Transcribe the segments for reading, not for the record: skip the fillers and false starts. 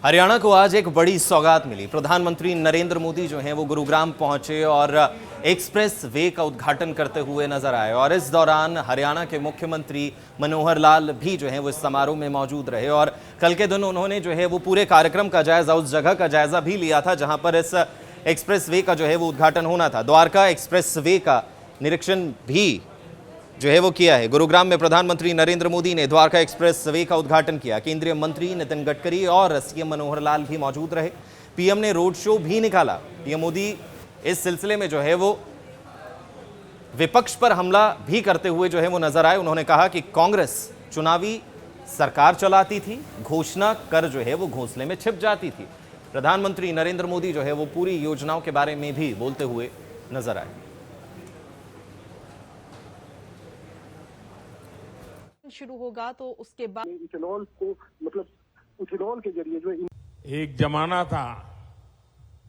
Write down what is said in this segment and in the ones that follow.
हरियाणा को आज एक बड़ी सौगात मिली। प्रधानमंत्री नरेंद्र मोदी जो हैं वो गुरुग्राम पहुंचे और एक्सप्रेस वे का उद्घाटन करते हुए नजर आए और इस दौरान हरियाणा के मुख्यमंत्री मनोहर लाल भी जो हैं वो इस समारोह में मौजूद रहे और कल के दिन उन्होंने जो है वो पूरे कार्यक्रम का जायजा, उस जगह का जायजा भी लिया था जहां पर इस एक्सप्रेस वे का जो है वो उद्घाटन होना था। द्वारका एक्सप्रेस वे का निरीक्षण भी जो है वो किया है। गुरुग्राम में प्रधानमंत्री नरेंद्र मोदी ने द्वारका एक्सप्रेस वे का उद्घाटन किया। केंद्रीय मंत्री नितिन गडकरी और सीएम मनोहर लाल भी मौजूद रहे। पीएम ने रोड शो भी निकाला। पीएम मोदी इस सिलसिले में जो है वो विपक्ष पर हमला भी करते हुए जो है वो नजर आए। उन्होंने कहा कि कांग्रेस चुनावी सरकार चलाती थी, घोषणा कर जो है वो घोंसले में छिप जाती थी। प्रधानमंत्री नरेंद्र मोदी जो है वो पूरी योजनाओं के बारे में भी बोलते हुए नजर आए। शुरू होगा तो उसके बाद इथेनॉल को इथेनॉल के जरिए जो एक जमाना था,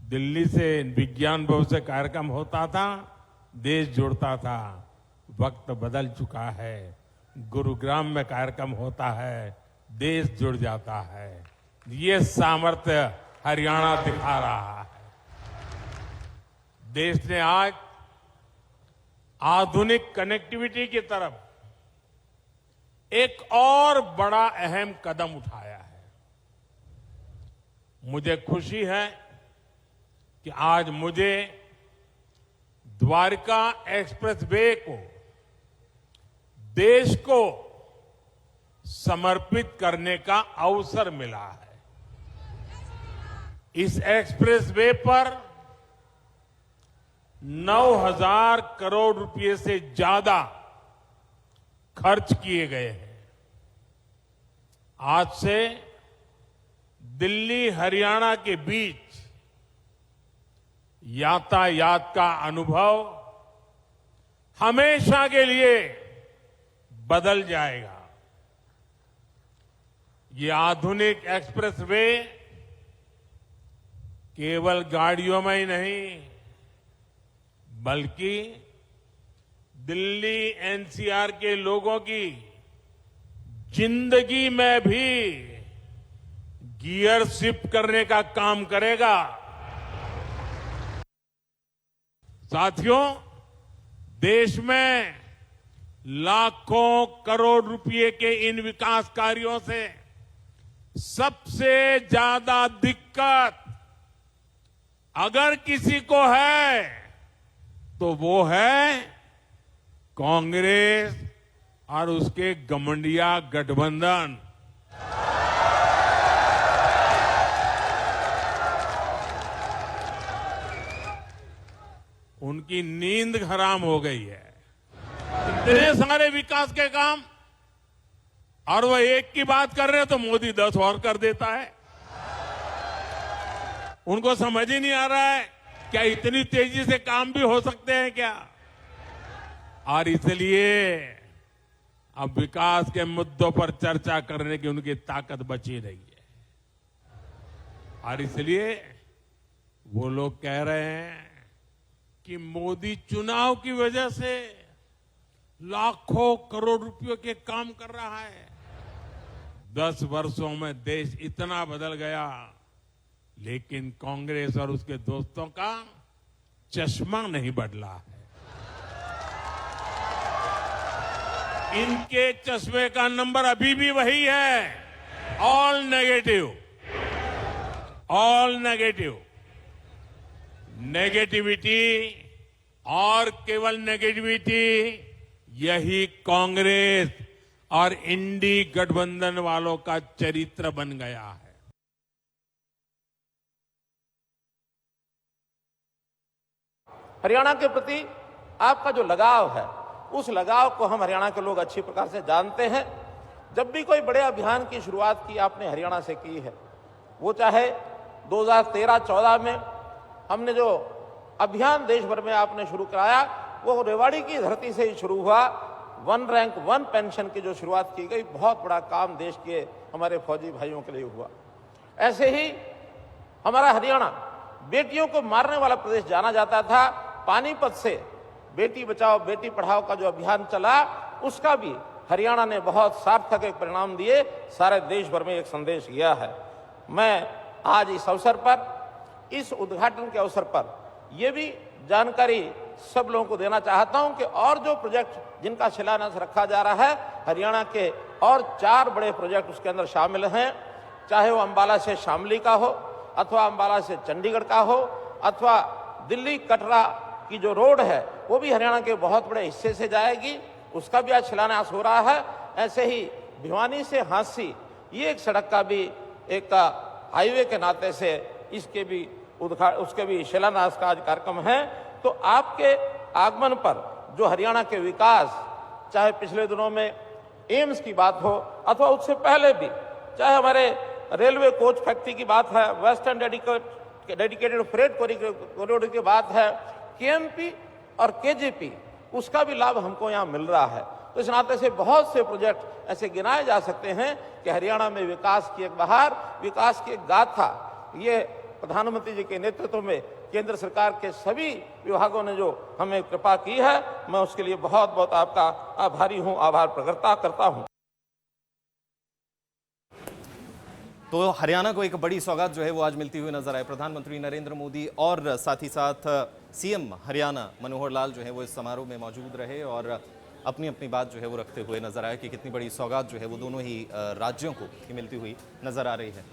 दिल्ली से विज्ञान भवन से कार्यक्रम होता था, देश जुड़ता था। वक्त बदल चुका है। गुरुग्राम में कार्यक्रम होता है, देश जुड़ जाता है। ये सामर्थ्य हरियाणा दिखा रहा है। देश ने आज आधुनिक कनेक्टिविटी की तरफ एक और बड़ा अहम कदम उठाया है। मुझे खुशी है कि आज मुझे द्वारका एक्सप्रेस वे को देश को समर्पित करने का अवसर मिला है। इस एक्सप्रेस वे पर 9,000 करोड़ रुपए से ज्यादा खर्च किए गए हैं। आज से दिल्ली हरियाणा के बीच यातायात का अनुभव हमेशा के लिए बदल जाएगा। ये आधुनिक एक्सप्रेस वे केवल गाड़ियों में ही नहीं बल्कि दिल्ली एनसीआर के लोगों की जिंदगी में भी गियर शिफ्ट करने का काम करेगा। साथियों, देश में लाखों करोड़ रुपए के इन विकास कार्यों से सबसे ज्यादा दिक्कत अगर किसी को है तो वो है कांग्रेस और उसके गमंडिया गठबंधन। उनकी नींद हराम हो गई है। इतने सारे विकास के काम और वो एक की बात कर रहे हैं तो मोदी 10 और कर देता है। उनको समझ ही नहीं आ रहा है क्या इतनी तेजी से काम भी हो सकते हैं क्या। और इसलिए अब विकास के मुद्दों पर चर्चा करने की उनकी ताकत बची नहीं है। और इसलिए वो लोग कह रहे हैं कि मोदी चुनाव की वजह से लाखों करोड़ रुपयों के काम कर रहा है। 10 वर्षों में देश इतना बदल गया, लेकिन कांग्रेस और उसके दोस्तों का चश्मा नहीं बदला है। इनके चश्मे का नंबर अभी भी वही है, all negative. All negative. Negativity और केवल नेगेटिविटी, यही कांग्रेस और इंडी गठबंधन वालों का चरित्र बन गया है। हरियाणा के प्रति आपका जो लगाव है, उस लगाव को हम हरियाणा के लोग अच्छी प्रकार से जानते हैं। जब भी कोई बड़े अभियान की शुरुआत की आपने हरियाणा से की है, वो चाहे 2013-14 में हमने जो अभियान देश भर में आपने शुरू कराया, वो रेवाड़ी की धरती से ही शुरू हुआ। 1 रैंक 1 पेंशन की जो शुरुआत की गई, बहुत बड़ा काम देश के हमारे फौजी भाइयों के लिए हुआ। ऐसे ही हमारा हरियाणा बेटियों को मारने वाला प्रदेश जाना जाता था। पानीपत से बेटी बचाओ बेटी पढ़ाओ का जो अभियान चला, उसका भी हरियाणा ने बहुत सार्थक एक परिणाम दिए, सारे देश भर में एक संदेश गया है। मैं आज इस अवसर पर, इस उद्घाटन के अवसर पर ये भी जानकारी सब लोगों को देना चाहता हूं कि और जो प्रोजेक्ट जिनका शिलान्यास रखा जा रहा है, हरियाणा के और 4 बड़े प्रोजेक्ट उसके अंदर शामिल हैं। चाहे वो अंबाला से शामली का हो, अथवा अंबाला से चंडीगढ़ का हो, अथवा दिल्ली कटरा की जो रोड है वो भी हरियाणा के बहुत बड़े हिस्से से जाएगी, उसका भी आज शिलान्यास हो रहा है। ऐसे ही भिवानी से हांसी, ये एक सड़क का भी एक हाईवे के नाते से उसके भी शिलान्यास का आज कार्यक्रम है। तो आपके आगमन पर जो हरियाणा के विकास, चाहे पिछले दिनों में एम्स की बात हो अथवा उससे पहले भी, चाहे हमारे रेलवे कोच फैक्ट्री की बात है, वेस्टर्न डेडिकेटेड फ्रेट कॉरिडोर की बात है, केएमपी और केजीपी, उसका भी लाभ हमको यहाँ मिल रहा है। तो इस नाते से बहुत से प्रोजेक्ट ऐसे गिनाए जा सकते हैं कि हरियाणा में विकास की एक बहार, विकास की एक गाथा, ये प्रधानमंत्री जी के नेतृत्व में केंद्र सरकार के सभी विभागों ने जो हमें कृपा की है, मैं उसके लिए बहुत बहुत आपका आभारी हूं, आभार प्रकट करता हूं। तो हरियाणा को एक बड़ी सौगात जो है वो आज मिलती हुई नजर आए। प्रधानमंत्री नरेंद्र मोदी और साथ ही साथ सीएम हरियाणा मनोहर लाल जो है वो इस समारोह में मौजूद रहे और अपनी अपनी बात जो है वो रखते हुए नजर आए कि कितनी बड़ी सौगात जो है वो दोनों ही राज्यों को मिलती हुई नजर आ रही है।